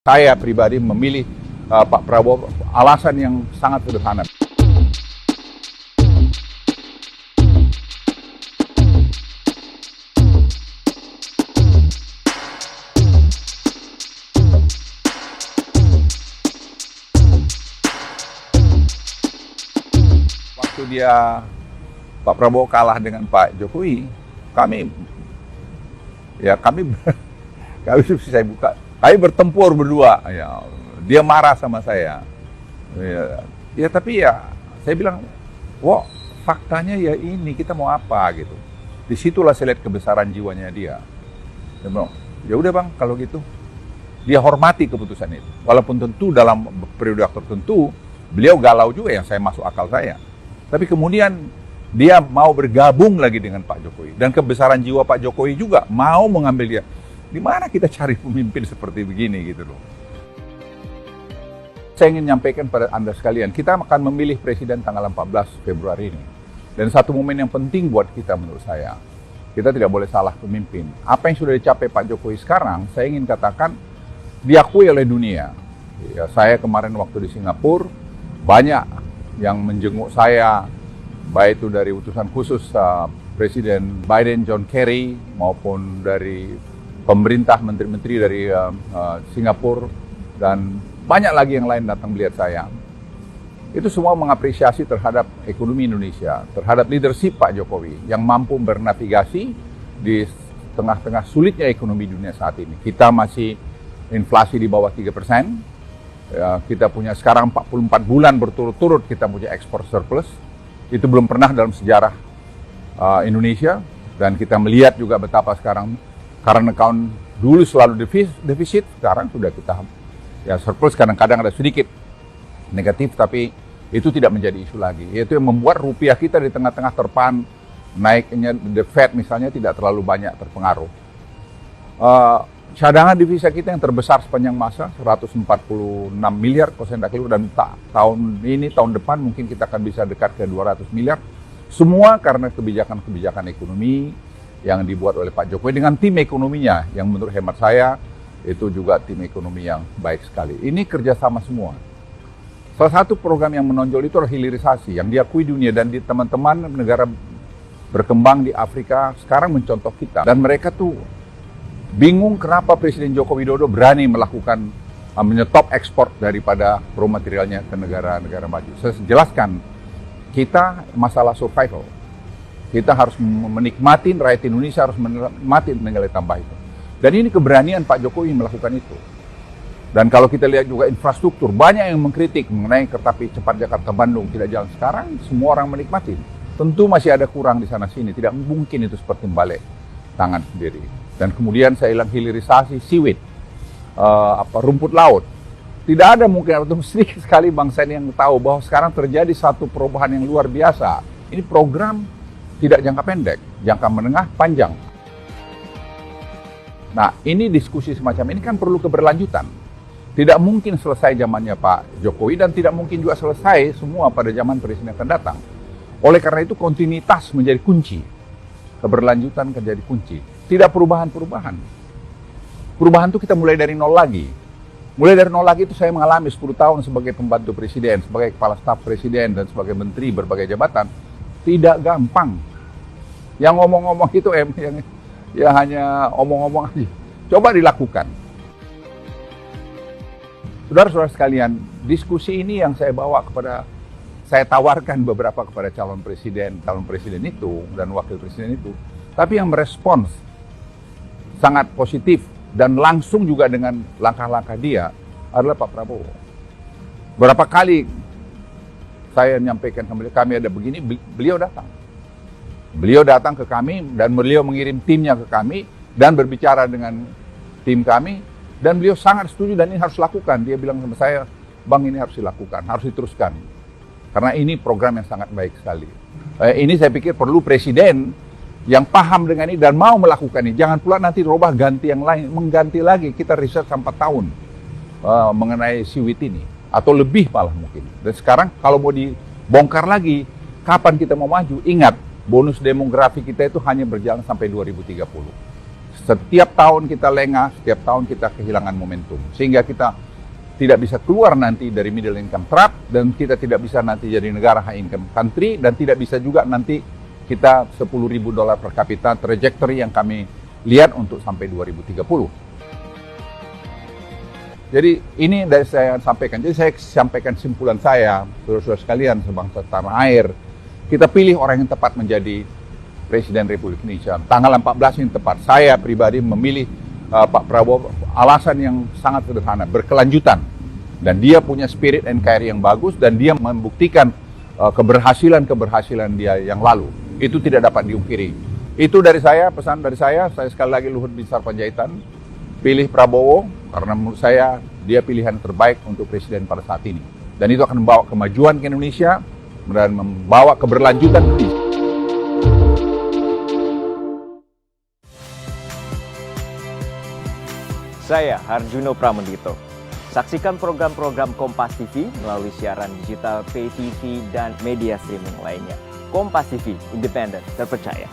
Saya pribadi memilih Pak Prabowo alasan yang sangat sederhana. Waktu Pak Prabowo kalah dengan Pak Jokowi, kami saya buka. Kami bertempur berdua, ya. Dia marah sama saya. Tapi saya bilang, wah faktanya ya ini, kita mau apa gitu. Disitulah saya lihat kebesaran jiwanya dia. Dia bilang, ya udah bang, kalau gitu. Dia hormati keputusan itu. Walaupun tentu dalam periode tertentu, beliau galau juga yang saya masuk akal saya. Tapi kemudian dia mau bergabung lagi dengan Pak Jokowi. Dan kebesaran jiwa Pak Jokowi juga mau mengambil dia. Di mana kita cari pemimpin seperti begini gitu loh. Saya ingin menyampaikan pada Anda sekalian, kita akan memilih presiden tanggal 14 Februari ini. Dan satu momen yang penting buat kita menurut saya, kita tidak boleh salah pemimpin. Apa yang sudah dicapai Pak Jokowi sekarang, saya ingin katakan diakui oleh dunia. Ya, saya kemarin waktu di Singapura, banyak yang menjenguk saya, baik itu dari utusan khusus Presiden Biden, John Kerry, maupun dari pemerintah, menteri-menteri dari Singapura, dan banyak lagi yang lain datang melihat saya. Itu semua mengapresiasi terhadap ekonomi Indonesia, terhadap leadership Pak Jokowi yang mampu bernavigasi di tengah-tengah sulitnya ekonomi dunia saat ini. Kita masih inflasi di bawah 3%, ya, kita punya sekarang 44 bulan berturut-turut kita punya ekspor surplus. Itu belum pernah dalam sejarah Indonesia, dan kita melihat juga betapa sekarang current account dulu selalu defisit, sekarang sudah kita surplus, kadang-kadang ada sedikit negatif, tapi itu tidak menjadi isu lagi. Itu yang membuat rupiah kita di tengah-tengah terpaan naiknya the Fed misalnya tidak terlalu banyak terpengaruh. Cadangan devisa kita yang terbesar sepanjang masa 146 miliar dan tahun depan mungkin kita akan bisa dekat ke 200 miliar. Semua karena kebijakan-kebijakan ekonomi yang dibuat oleh Pak Jokowi dengan tim ekonominya yang menurut hemat saya itu juga tim ekonomi yang baik sekali. Ini kerjasama semua. Salah satu program yang menonjol itu adalah hilirisasi yang diakui dunia, dan di teman-teman negara berkembang di Afrika sekarang mencontoh kita, dan mereka tuh bingung kenapa Presiden Joko Widodo berani melakukan menyetop ekspor daripada raw materialnya ke negara-negara maju. Saya jelaskan, kita masalah survival. Kita harus menikmati, rakyat Indonesia harus menikmati nilai tambah itu. Dan ini keberanian Pak Jokowi melakukan itu. Dan kalau kita lihat juga infrastruktur, banyak yang mengkritik mengenai kereta api cepat Jakarta-Bandung tidak jalan. Sekarang semua orang menikmati. Tentu masih ada kurang di sana-sini, tidak mungkin itu seperti balik tangan sendiri. Dan kemudian saya bilang hilirisasi seaweed, rumput laut. Tidak ada mungkin, atau sedikit sekali bangsa ini yang tahu bahwa sekarang terjadi satu perubahan yang luar biasa. Ini program tidak jangka pendek, jangka menengah, panjang. Nah, ini diskusi semacam ini kan perlu keberlanjutan. Tidak mungkin selesai zamannya Pak Jokowi, dan tidak mungkin juga selesai semua pada zaman presiden yang akan datang. Oleh karena itu kontinuitas menjadi kunci. Keberlanjutan menjadi kunci. Tidak perubahan-perubahan. Perubahan itu kita mulai dari nol lagi. Mulai dari nol lagi itu saya mengalami 10 tahun sebagai pembantu presiden, sebagai kepala staf presiden, dan sebagai menteri berbagai jabatan. Tidak gampang. Yang ngomong-ngomong itu hanya omong-omong aja. Coba dilakukan. Saudara-saudara sekalian, diskusi ini yang saya bawa saya tawarkan beberapa kepada calon presiden itu dan wakil presiden itu. Tapi yang merespons sangat positif dan langsung juga dengan langkah-langkah dia adalah Pak Prabowo. Berapa kali saya menyampaikan kami ada begini, beliau datang. Beliau datang ke kami dan beliau mengirim timnya ke kami dan berbicara dengan tim kami, dan beliau sangat setuju dan ini harus lakukan. Dia bilang sama saya, bang ini harus dilakukan, harus diteruskan. Karena ini program yang sangat baik sekali. Ini saya pikir perlu presiden yang paham dengan ini dan mau melakukan ini. Jangan pula nanti robah ganti yang lain, mengganti lagi. Kita riset sampai 4 tahun mengenai seaweed ini. Atau lebih malah mungkin. Dan sekarang kalau mau dibongkar lagi, kapan kita mau maju? Ingat, bonus demografi kita itu hanya berjalan sampai 2030. Setiap tahun kita lengah, setiap tahun kita kehilangan momentum. Sehingga kita tidak bisa keluar nanti dari middle income trap, dan kita tidak bisa nanti jadi negara high income country, dan tidak bisa juga nanti kita $10.000 per kapita trajectory yang kami lihat untuk sampai 2030. Jadi ini dari saya sampaikan. Jadi saya sampaikan simpulan saya, saudara-saudara sekalian sebangsa tanah air. Kita pilih orang yang tepat menjadi Presiden Republik Indonesia. Tanggal 14 yang tepat. Saya pribadi memilih Pak Prabowo, alasan yang sangat sederhana, berkelanjutan. Dan dia punya spirit NKRI yang bagus, dan dia membuktikan keberhasilan-keberhasilan dia yang lalu. Itu tidak dapat diungkiri. Itu dari saya, pesan dari saya sekali lagi Luhut Binsar Panjaitan, pilih Prabowo, karena menurut saya dia pilihan terbaik untuk presiden pada saat ini. Dan itu akan membawa kemajuan ke Indonesia, dan membawa keberlanjutan Indonesia. Saya Harjuno Pramendito. Saksikan program-program Kompas TV melalui siaran digital, pay TV, dan media streaming lainnya. Kompas TV, independen, terpercaya.